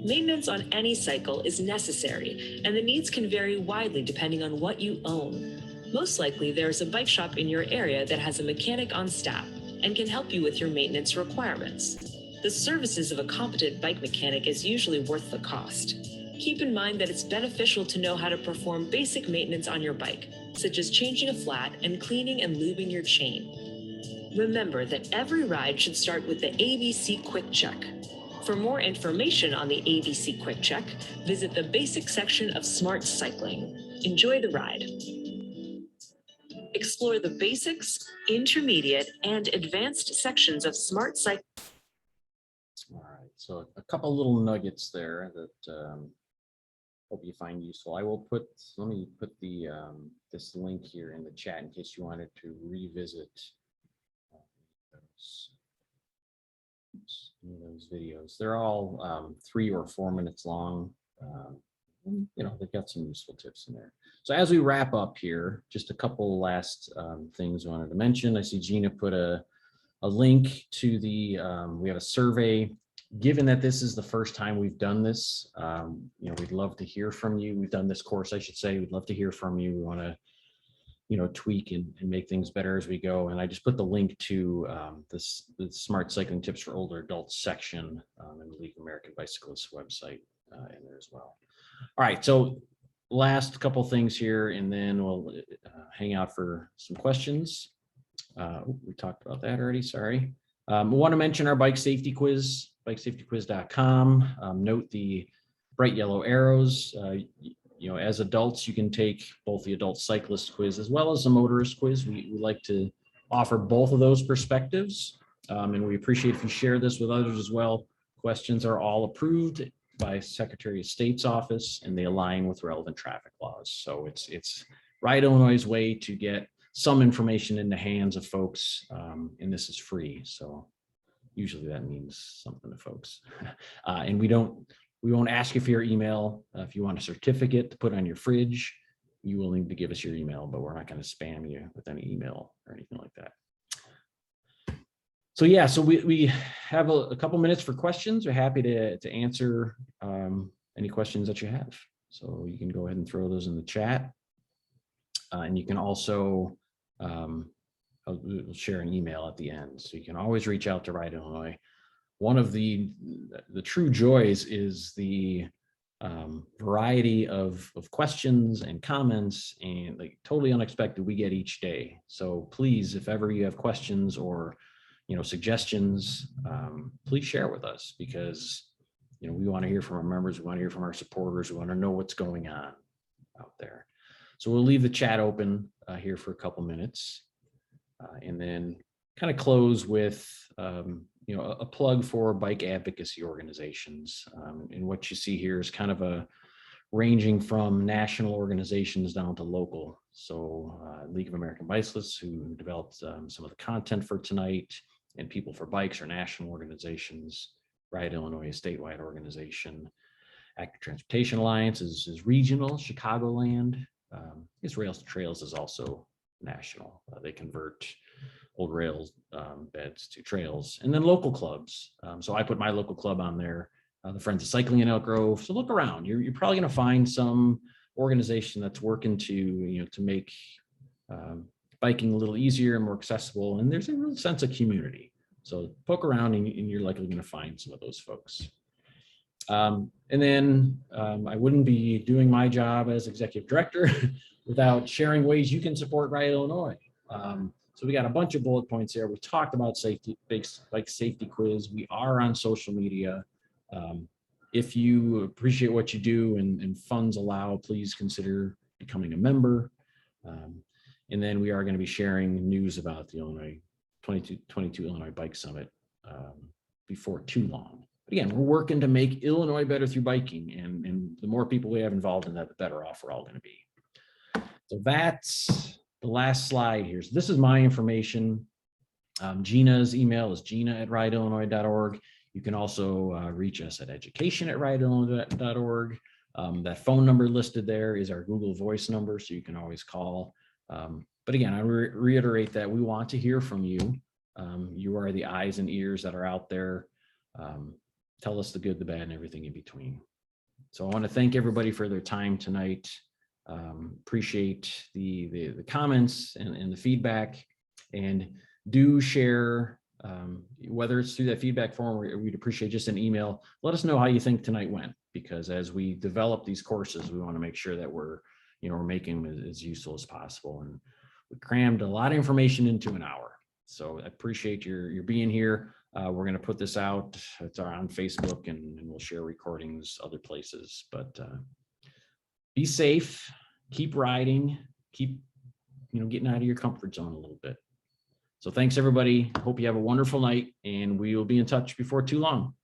Maintenance on any cycle is necessary, and the needs can vary widely depending on what you own. Most likely, there's a bike shop in your area that has a mechanic on staff and can help you with your maintenance requirements. The services of a competent bike mechanic is usually worth the cost. Keep in mind that it's beneficial to know how to perform basic maintenance on your bike, such as changing a flat and cleaning and lubing your chain. Remember that every ride should start with the ABC Quick Check. For more information on the ABC Quick Check, visit the basic section of Smart Cycling. Enjoy the ride. Explore the basics, intermediate, and advanced sections of Smart Cycling. All right, so a couple little nuggets there that hope you find useful. I will put, let me put the this link here in the chat in case you wanted to revisit those videos. They're all 3 or 4 minutes long. You know, they've got some useful tips in there. So as we wrap up here, just a couple last things I wanted to mention. I see Gina put a link to the, we have a survey. Given that this is the first time we've done this, you know, we'd love to hear from you. We've done this course, I should say. We'd love to hear from you. We want to, you know, tweak and make things better as we go. And I just put the link to the Smart Cycling Tips for Older Adults section in the League of American Bicyclists website in there as well. All right, so last couple things here, and then we'll hang out for some questions. We talked about that already, sorry. We want to mention our bike safety quiz, bikesafetyquiz.com. Note the bright yellow arrows. You know, as adults, you can take both the adult cyclist quiz as well as the motorist quiz. We like to offer both of those perspectives, and we appreciate if you share this with others as well. Questions are all approved by Secretary of State's office, and they align with relevant traffic laws. So it's Ride Illinois' way to get some information in the hands of folks, and this is free. So usually that means something to folks. And we won't ask you for your email. If you want a certificate to put on your fridge, you will need to give us your email, but we're not going to spam you with any email or anything like that. So yeah, so we have a couple minutes for questions. We're happy to answer any questions that you have. So you can go ahead and throw those in the chat. And you can also I'll share an email at the end. So you can always reach out to Ride Illinois. One of the true joys is the variety of questions and comments, and like totally unexpected we get each day. So please, if ever you have questions or suggestions, please share with us, because we want to hear from our members, we want to hear from our supporters, we want to know what's going on out there. So we'll leave the chat open here for a couple minutes, and then kind of close with a plug for bike advocacy organizations. And what you see here is kind of a ranging from national organizations down to local. So League of American Bicyclists, who developed some of the content for tonight, and People for Bikes are national organizations. Ride Illinois, a statewide organization. Active Transportation Alliance is regional, Chicagoland. Rails to Trails is also national. They convert old rails beds to trails, and then local clubs. So I put my local club on there, the Friends of Cycling in Elk Grove. So look around. You're probably going to find some organization that's working to make biking a little easier and more accessible. And there's a real sense of community. So poke around, and you're likely going to find some of those folks. And then I wouldn't be doing my job as executive director without sharing ways you can support Ride Illinois. So we got a bunch of bullet points there. We talked about bike safety quiz. We are on social media. If you appreciate what you do and funds allow, please consider becoming a member. And then we are going to be sharing news about the 2022 Illinois Bike Summit before too long. But again, we're working to make Illinois better through biking, and the more people we have involved in that, the better off we're all going to be. So that's the last slide here. So this is my information. Gina's email is gina@rideillinois.org. You can also reach us at education@rideillinois.org. That phone number listed there is our Google Voice number, so you can always call. But again, I reiterate that we want to hear from you. You are the eyes and ears that are out there. Tell us the good, the bad, and everything in between. So I want to thank everybody for their time tonight. Appreciate the comments and the feedback, and do share, whether it's through that feedback form or we'd appreciate just an email. Let us know how you think tonight went, because as we develop these courses, we want to make sure that we're making them as useful as possible. And we crammed a lot of information into an hour. So I appreciate your being here. We're going to put this out. It's on Facebook, and we'll share recordings other places. But be safe, keep riding, keep getting out of your comfort zone a little bit. So thanks, everybody. Hope you have a wonderful night, and we will be in touch before too long.